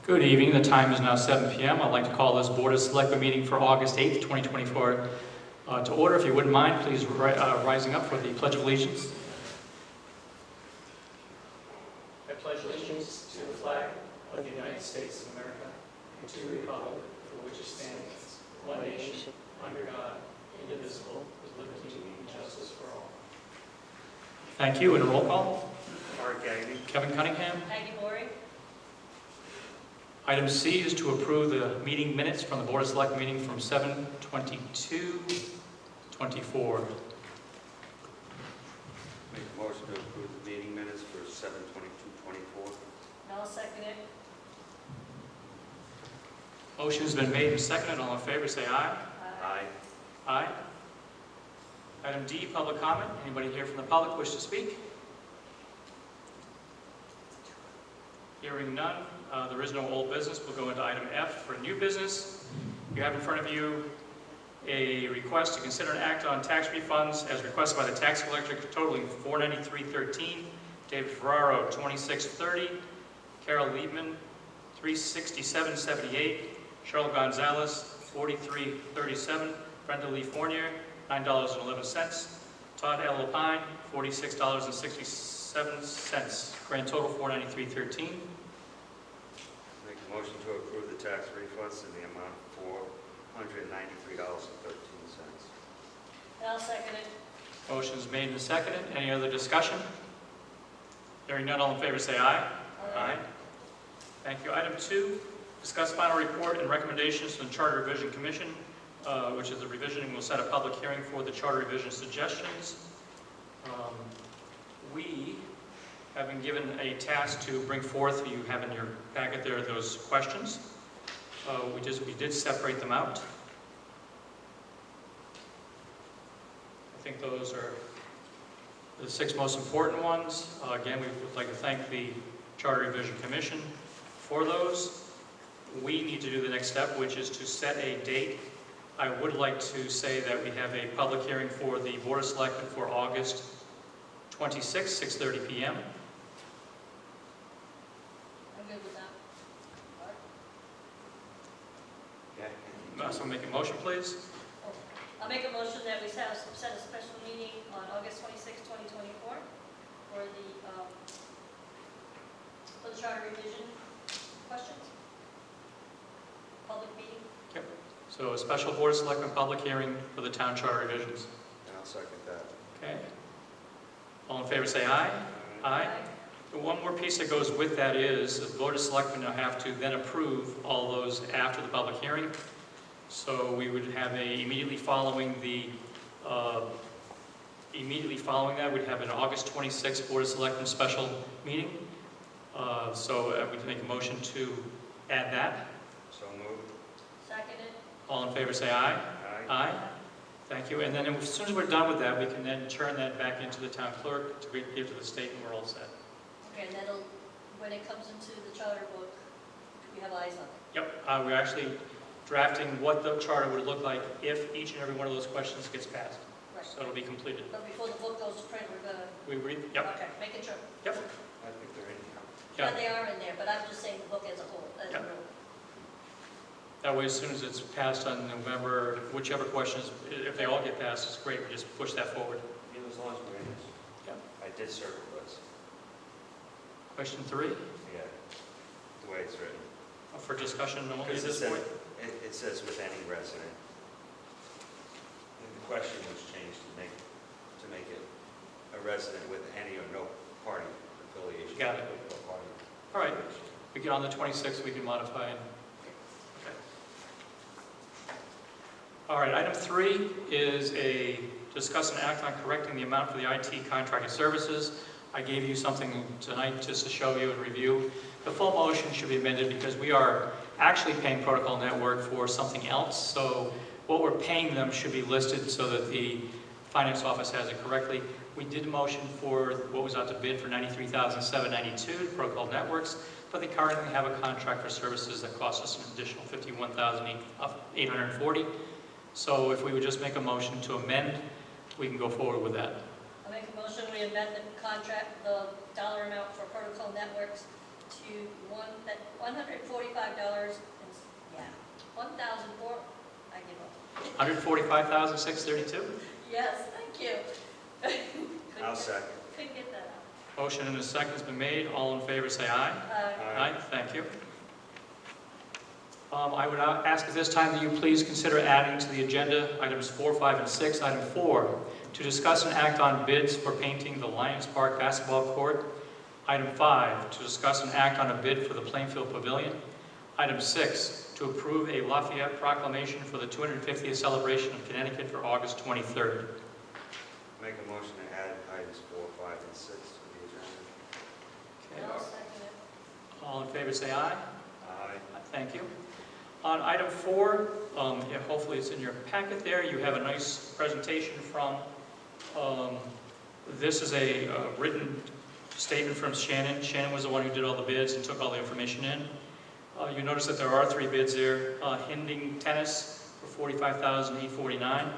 Good evening. The time is now 7 p.m. I'd like to call this Board of Selectmen meeting for August 8th, 2024 to order. If you wouldn't mind, please rising up for the Pledge of Allegiance. I pledge allegiance to the flag of the United States of America and to the republic for which it stands, one nation, under God, indivisible, with liberty and justice for all. Thank you. And a roll call. Mark Gagnon. Kevin Cunningham. Maggie Maury. Item C is to approve the meeting minutes from the Board of Selectmen meeting from 7/22/24. Make a motion to approve the meeting minutes for 7/22/24. I'll second it. Motion's been made and seconded. All in favor, say aye. Aye. Aye. Item D, public comment. Anybody here from the public wish to speak? Hearing none, there is no old business. We'll go into item F for new business. You have in front of you a request to consider an act on tax refunds as requested by the tax collector totaling $493.13, David Ferraro $26.30, Carol Liebman $367.78, Cheryl Gonzalez $43.37, Brenda Lee Fournier $9.11, Todd L. Lapine $46.67, grand total $493.13. Make a motion to approve the tax refunds in the amount of $493.13. I'll second it. Motion's made and seconded. Any other discussion? Hearing none, all in favor say aye. Aye. Thank you. Item 2, discuss final report and recommendations from the Charter Revision Commission, which is the revision, and we'll set a public hearing for the Charter Revision suggestions. We have been given a task to bring forth. You have in your packet there those questions. We did separate them out. I think those are the 6 most important ones. Again, we would like to thank the Charter Revision Commission for those. We need to do the next step, which is to set a date. I would like to say that we have a public hearing for the Board of Selectmen for August 26, 6:30 p.m. I'm good with that. So make a motion, please. I'll make a motion that we set a special meeting on August 26, 2024 for the charter revision questions. Public meeting. Yep. So a special Board of Selectmen public hearing for the town charter revisions. And I'll second that. Okay. All in favor say aye. Aye. The one more piece that goes with that is the Board of Selectmen now have to then approve all those after the public hearing. So we would have immediately following that, we'd have an August 26th Board of Selectmen special meeting. So we can make a motion to add that. So moved. Second it. All in favor say aye. Aye. Aye. Thank you. And then as soon as we're done with that, we can then turn that back into the town clerk to give to the state, and we're all set. Okay, and that'll, when it comes into the charter book, we have eyes on it. Yep. We're actually drafting what the charter would look like if each and every one of those questions gets passed. Right. So it'll be completed. But before the book goes to print, we're gonna. We read? Yep. Okay, making sure. Yep. I think they're in here. Yeah, Yeah. they are in there, but I'm just saying the book as a whole, as a Yeah. rule. That way, as soon as it's passed on November, whichever questions, if they all get passed, it's great. We just push that forward. As long as we're in this. Yep. I did circle this. Question 3, Yeah. The way it's written. for discussion only at Because this point. it says with any resident. And the question was changed to make it a resident with any or no party affiliation. Got it. No party All right. affiliation. We get on the 26th, we can modify it. Okay. All right, item 3 is discuss an act on correcting the amount for the IT contracted services. I gave you something tonight just to show you and review. The full motion should be amended because we are actually paying Protocol Network for something else. So what we're paying them should be listed so that the finance office has it correctly. We did motion for what was out to bid for $93,792 to Protocol Networks, but they currently have a contract for services that costs us an additional $51,840. So if we would just make a motion to amend, we can go forward with that. I'll make a motion, we amend the contract, the dollar amount for Protocol Networks to $145, yeah, 1,004, I give up. $145,632. Yes, thank you. I'll second. Couldn't get that out. Motion and a second has been made. All in favor say aye. Aye, thank you. I would ask at this time that you please consider adding to the agenda items 4, 5, and 6. Item 4, to discuss and act on bids for painting the Lions Park basketball court. Item 5, to discuss and act on a bid for the Plainfield Pavilion. Item 6, to approve a Lafayette proclamation for the 250th celebration of Connecticut for August 23rd. Make a motion to add items 4, 5, and 6 to the agenda. I'll second it. All in favor say aye. Aye. Thank you. On item 4, yeah, hopefully it's in your packet there, you have a nice presentation from, this is a written statement from Shannon. Shannon was the one who did all the bids and took all the information in. You notice that there are 3 bids there. Hinding Tennis for $45,849.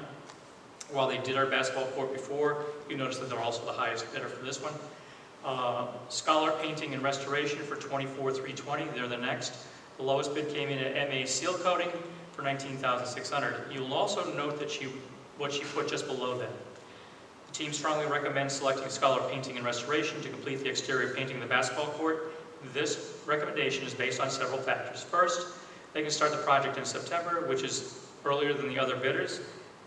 While they did our basketball court before, you notice that they're also the highest bidder for this one. Scholar Painting and Restoration for $24,320. They're the next. The lowest bid came in at MA Seal Coating for $19,600. You will also note that what she put just below that. The team strongly recommends selecting Scholar Painting and Restoration to complete the exterior painting of the basketball court. This recommendation is based on several factors. First, they can start the project in September, which is earlier than the other bidders.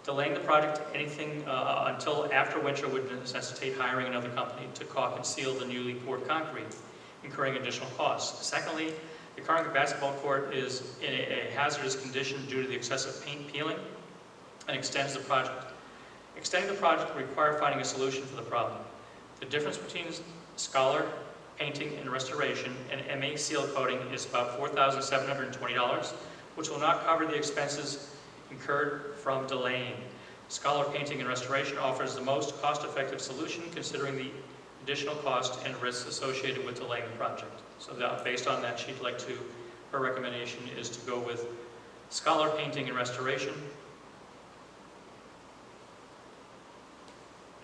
Delaying the project anything until after winter would necessitate hiring another company to caulk and seal the newly poured concrete, incurring additional costs. Secondly, the current basketball court is in a hazardous condition due to the excessive paint peeling and extends the project. Extending the project will require finding a solution for the problem. The difference between Scholar Painting and Restoration and MA Seal Coating is about $4,720, which will not cover the expenses incurred from delaying. Scholar Painting and Restoration offers the most cost-effective solution considering the additional cost and risks associated with delaying the project. So that, based on that, she'd like to, her recommendation is to go with Scholar Painting and Restoration.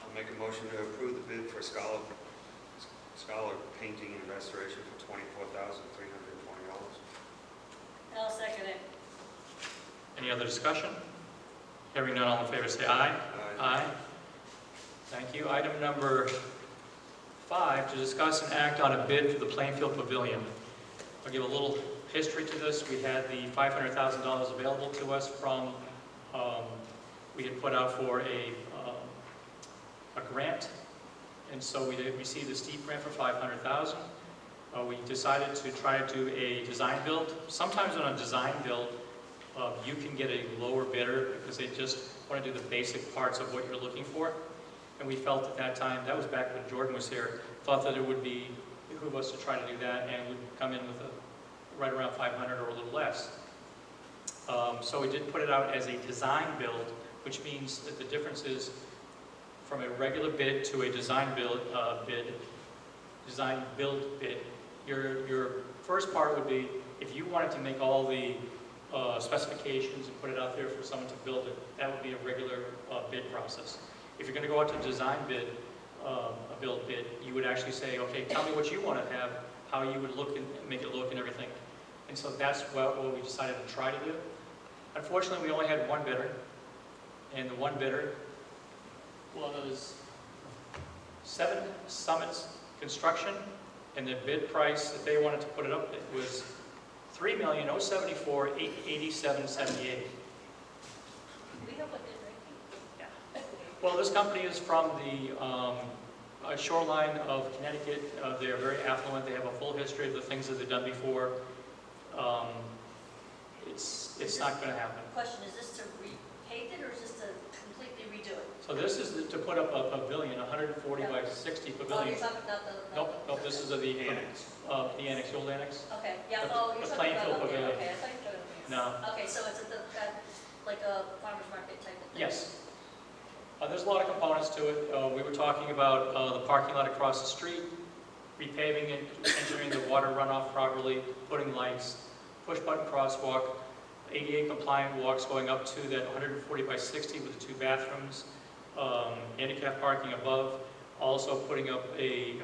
I'll make a motion to approve the bid for Scholar Painting and Restoration for $24,320. I'll second it. Any other discussion? Hearing none, all in favor say aye. Aye. Aye. Thank you. Item number 5, to discuss and act on a bid for the Plainfield Pavilion. I'll give a little history to this. We had the $500,000 available to us from, we had put out for a grant, and so we did receive a steep grant for $500,000. We decided to try to do a design build. Sometimes on a design build, you can get a lower bidder because they just want to do the basic parts of what you're looking for. And we felt at that time, that was back when Jordan was here, thought that it would be behoove us to try to do that and would come in with right around 500 or a little less. So we did put it out as a design build, which means that the difference is from a regular bid to a design build bid. Your first part would be if you wanted to make all the specifications and put it out there for someone to build it, that would be a regular bid process. If you're going to go out to design bid, a build bid, you would actually say, okay, tell me what you want to have, how you would look and make it look and everything. And so that's what we decided to try to do. Unfortunately, we only had one bidder, and the one bidder was 7 Summits Construction, and the bid price that they wanted to put it up at was $3,074,887.78. We have a bid ranking. Yeah. Well, this company is from the shoreline of Connecticut. They are very affluent. They have a full history of the things that they've done before. It's not going to happen. Question, is this to repaint it or is this to completely redo it? So this is to put up a pavilion, 140 by 60 Oh, pavilion. you're talking about the... Nope, this is the annex. The annex, the old annex. Okay, yeah, The- oh, you're the talking Plainfield about, okay, Pavilion. okay, I thought you were talking No. about... Okay, so it's like a farmer's market type of thing? Yes. There's a lot of components to it. We were talking about the parking lot across the street, repaving it, engineering the water runoff properly, putting lights, push-button crosswalk, ADA compliant walks going up to that 140 by 60 with the 2 bathrooms, handicap parking above, also putting up a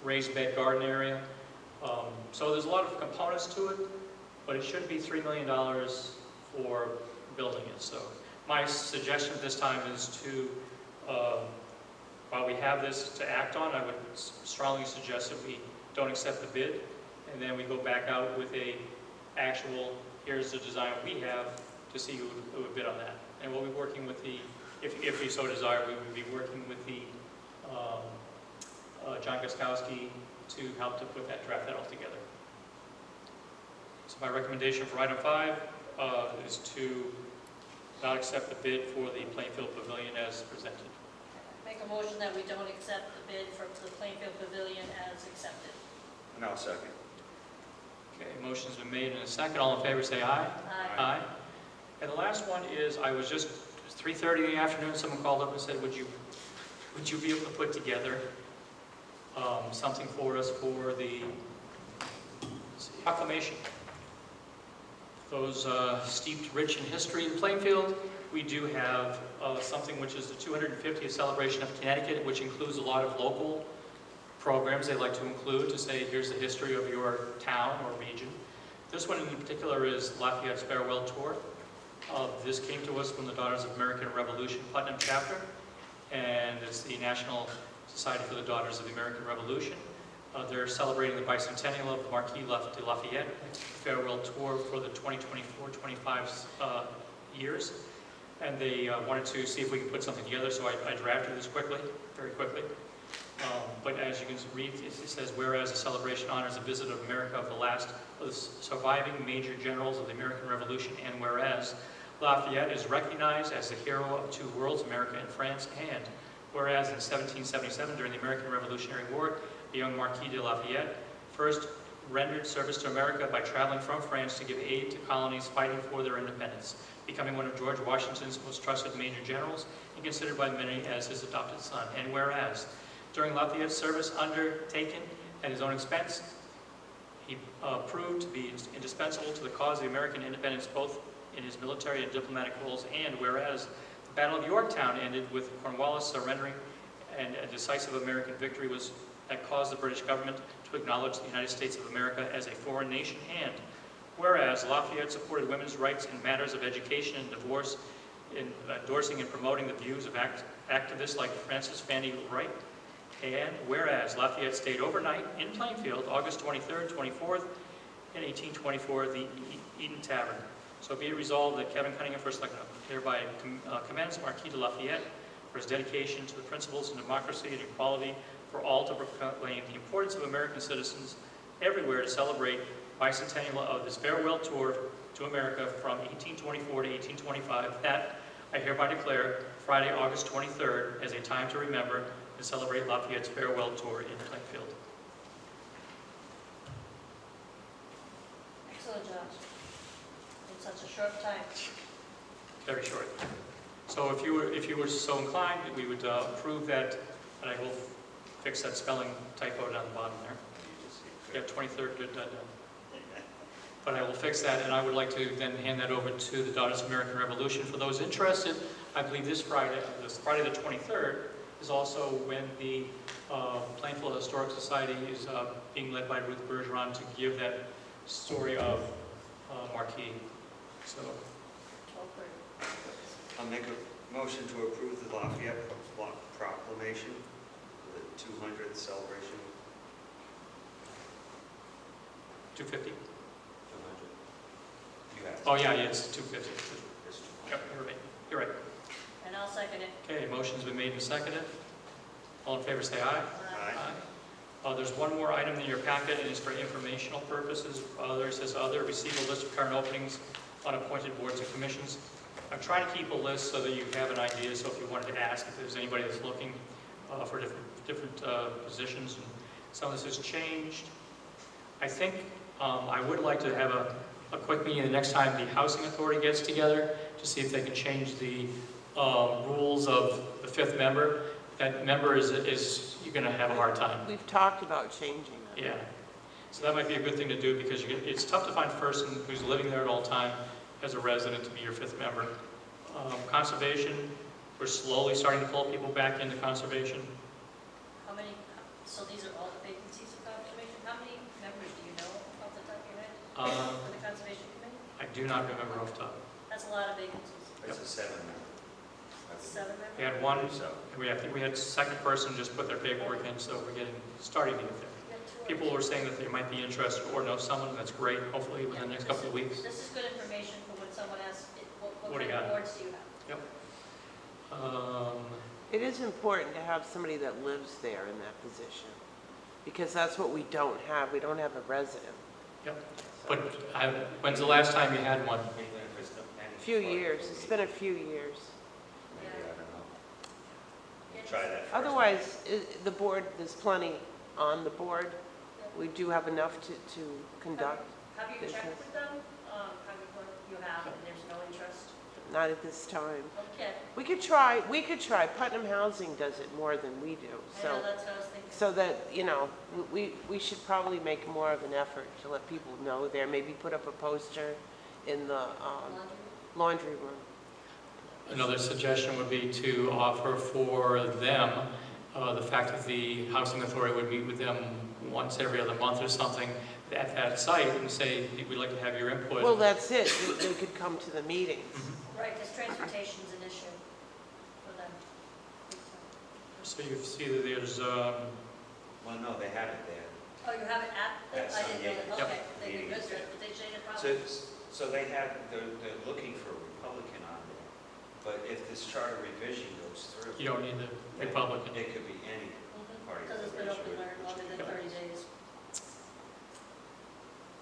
raised bed garden area, So there's a lot of components to it, but it should be $3 million for building it. So my suggestion at this time is to, while we have this to act on, I would strongly suggest that we don't accept the bid, and then we go back out with a actual, here's the design we have, to see who would bid on that. And we'll be working with the, if we so desire, we would be working with the John Guskowski to help to put that, draft that all together. So my recommendation for item 5 is to not accept the bid for the Plainfield Pavilion as presented. Make a motion that we don't accept the bid for the Plainfield Pavilion as accepted. And I'll second. Okay, motion's been made in a second. All in favor say aye. Aye. Aye. And the last one is, I was just, 3:30 in the afternoon, someone called up and said, would you be able to put together something for us for the proclamation? Those steeped rich in history in Plainfield, we do have something which is the 250th celebration of Connecticut, which includes a lot of local programs they like to include to say, here's the history of your town or region. This one in particular is Lafayette's Farewell Tour. This came to us from the Daughters of American Revolution Putnam chapter, and it's the National Society for the Daughters of the American Revolution. They're celebrating the bicentennial of the Marquis de Lafayette Farewell Tour for the 2024-25 years. And they wanted to see if we could put something together, so I drafted this quickly, very quickly. But as you can read, it says, whereas the celebration honors a visit of America of the last of the surviving major generals of the American Revolution, and whereas Lafayette is recognized as the hero of two worlds, America and France, and whereas in 1777, during the American Revolutionary War, the young Marquis de Lafayette first rendered service to America by traveling from France to give aid to colonies fighting for their independence, becoming one of George Washington's most trusted major generals and considered by many as his adopted son. And whereas during Lafayette's service undertaken at his own expense, he proved to be indispensable to the cause of the American independence, both in his military and diplomatic roles. And whereas the Battle of Yorktown ended with Cornwallis surrendering, and a decisive American victory was that caused the British government to acknowledge the United States of America as a foreign nation. And whereas Lafayette supported women's rights in matters of education and divorce, in endorsing and promoting the views of activists like Frances Fanny Wright. And whereas Lafayette stayed overnight in Plainfield, August 23rd, 24th, in 1824, at the Eden Tavern. So be it resolved that Kevin Cunningham, first Selectman, hereby commends Marquis de Lafayette for his dedication to the principles of democracy and equality for all, to proclaim the importance of American citizens everywhere to celebrate bicentennial of this farewell tour to America from 1824 to 1825, that I hereby declare Friday, August 23rd, as a time to remember and celebrate Lafayette's farewell tour in Plainfield. Excellent, Josh. In such a short time. Very short. So if you were so inclined, we would approve that, and I will fix that spelling typo down the bottom there. Yeah, 23rd, good, done. But I will fix that, and I would like to then hand that over to the Daughters of American Revolution. For those interested, I believe this Friday the 23rd, is also when the Plainfield Historic Society is being led by Ruth Bergeron to give that story of Marquis. So, I'll make a motion to approve the Lafayette Proclamation, the 200th celebration. 250? 200. You have. Oh yeah, it's 250. It's 200. Yep, you're right. And I'll second it. Okay, motion's been made and seconded. All in favor say aye. Aye. There's one more item in your packet, and it's for informational purposes. There says other, receive a list of current openings on appointed boards and commissions. I'm trying to keep a list so that you have an idea, so if you wanted to ask if there's anybody that's looking for different positions. And some of this has changed. I think I would like to have a quick meeting the next time the Housing Authority gets together to see if they can change the rules of the fifth member. That member is you're going to have a hard time. We've talked about changing that. Yeah. So that might be a good thing to do, because it's tough to find a person who's living there at all time as a resident to be your fifth member. Conservation, we're slowly starting to pull people back into conservation. How many, so these are all the vacancies of conservation? How many members do For the Conservation Committee? I do not remember off the top. That's a lot of vacancies. It's a 7-member. 7 members? We had one, we had second person just put their paperwork in, so we're starting to get there. We have 2 People were saying that they might be interested or know someone, that's great, hopefully within the next couple of weeks. This is good information for when someone asks, what What do kind you of got? boards do you have? It is important to have somebody that lives there in that position, because that's what we don't have. We don't have a resident. Yep. So, But when's the last time you had one? Even if it's not any a few party years. It's been a few years. Maybe, I don't know. Yeah, Try that first. Otherwise, the board, there's plenty on the board. We do have enough to conduct. Have you checked business. with them? How many more you have, and there's no interest? Not at this time. Okay, We could try. Putnam Housing does it more than we do. I So, know, that's what I was thinking. so that, we should probably make more of an effort to let people know there. Maybe put up a poster in the laundry room. Another suggestion would be to offer for them the fact that the housing authority would meet with them once every other month or something at that site and say, we'd like to have your input. Well, that's it. They could come to the meetings. Right, because transportation's an issue for them. So you see that there's, Well, no, they have it there. Oh, you have it at, At I didn't know some that, Yep. okay, they did meetings. good, but they changed the So, problem. so they're looking for a Republican on there, but if this charter revision goes through. you don't need the then Republican. It could be any party. Because it's been open longer than 30 days.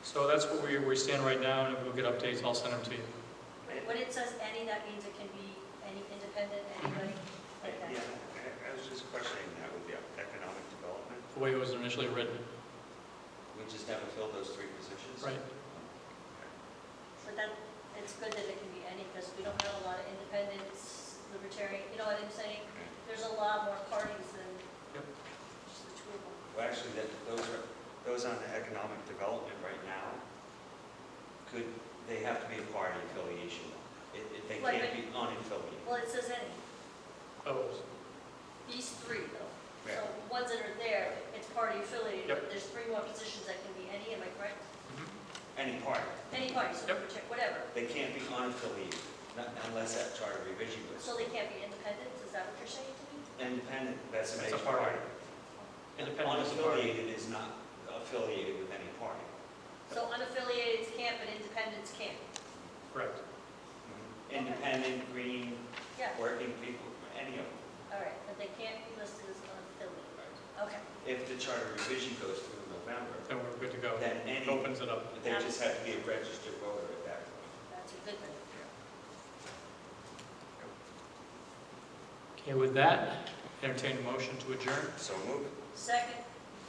So that's what we stand right now, and if we'll get updates, I'll send them to you. When it says any, that means it can be any independent, anybody? Okay. Yeah, I was just questioning that with the economic development. The way it was initially written, We just haven't filled those 3 positions? right? But that, it's good that it can be any, because we don't have a lot of independents, libertarian, you know what I'm saying? There's a lot more parties than Yep. just the 2 of them. Well, actually, those on the economic development right now, they have to be a party affiliation. They Right, can't but- be unaffiliated. Well, it says any, Oh, these 3 though. Yeah. So ones that are there, it's party affiliated, Yep. but there's 3 more positions that can be any, am I correct? Any party. Any party, so Yep. whatever. They can't be unaffiliated, unless that charter revision goes. So they can't be independents, is that what you're saying to me? Independent, that's a That's a major party. party. independent is a party. Unaffiliated is not affiliated with any party. So unaffiliated can't, but independents can. Correct. Independent, green, Yeah, working people, any of them. all right, but they can't be listed as unaffiliated. Okay, If the charter revision goes through in November, Then we're good to go. then It opens it up. they just have to be a registered voter at that point. that's a good thing. Okay, with that, entertain a motion to adjourn. So move. Second,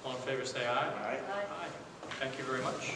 All in favor, say aye. All right. aye. Aye. Thank you very much.